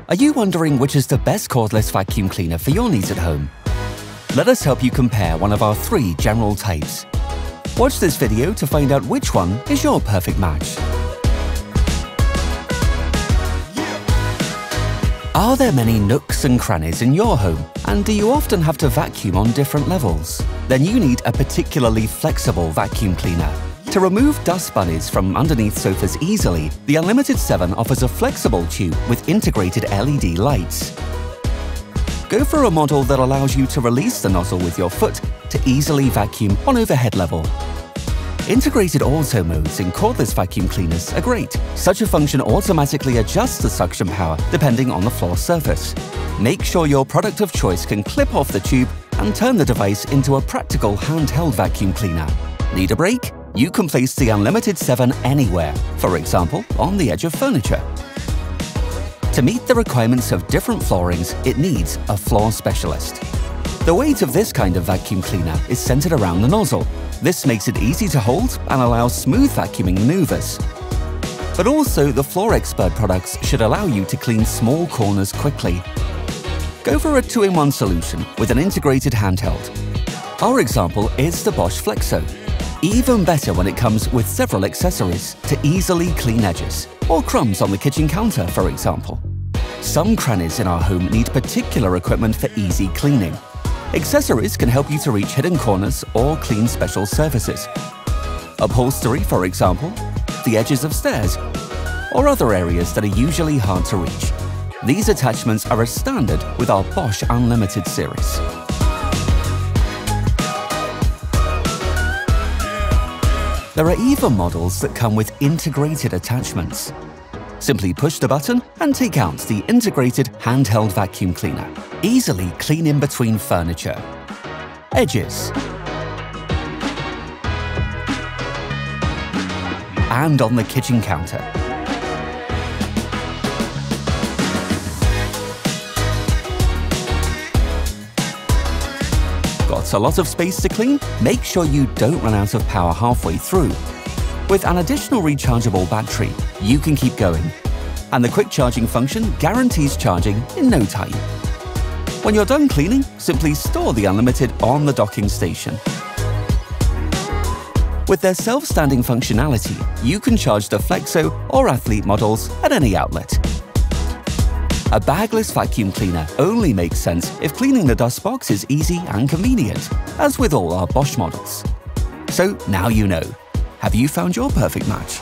Are you wondering which is the best cordless vacuum cleaner for your needs at home? Let us help you compare one of our 3 general types. Watch this video to find out which one is your perfect match. Are there many nooks and crannies in your home, and do you often have to vacuum on different levels? Then you need a particularly flexible vacuum cleaner. To remove dust bunnies from underneath sofas easily, the Unlimited 7 offers a flexible tube with integrated LED lights. Go for a model that allows you to release the nozzle with your foot to easily vacuum on overhead level. Integrated auto modes in cordless vacuum cleaners are great. Such a function automatically adjusts the suction power depending on the floor surface. Make sure your product of choice can clip off the tube and turn the device into a practical handheld vacuum cleaner. Need a break? You can place the Unlimited 7 anywhere, for example, on the edge of furniture. To meet the requirements of different floorings, it needs a floor specialist. The weight of this kind of vacuum cleaner is centered around the nozzle. This makes it easy to hold and allows smooth vacuuming maneuvers. But also, the Floor Expert products should allow you to clean small corners quickly. Go for a 2-in-1 solution with an integrated handheld. Our example is the Bosch Flexxo. Even better when it comes with several accessories to easily clean edges, or crumbs on the kitchen counter, for example. Some crannies in our home need particular equipment for easy cleaning. Accessories can help you to reach hidden corners or clean special surfaces. Upholstery, for example, the edges of stairs, or other areas that are usually hard to reach. These attachments are a standard with our Bosch Unlimited series. There are even models that come with integrated attachments. Simply push the button and take out the integrated handheld vacuum cleaner. Easily clean in between furniture, edges, and on the kitchen counter. Got a lot of space to clean? Make sure you don't run out of power halfway through. With an additional rechargeable battery, you can keep going. And the quick charging function guarantees charging in no time. When you're done cleaning, simply store the Unlimited on the docking station. With their self-standing functionality, you can charge the Flexxo or Athlete models at any outlet. A bagless vacuum cleaner only makes sense if cleaning the dust box is easy and convenient, as with all our Bosch models. So now you know. Have you found your perfect match?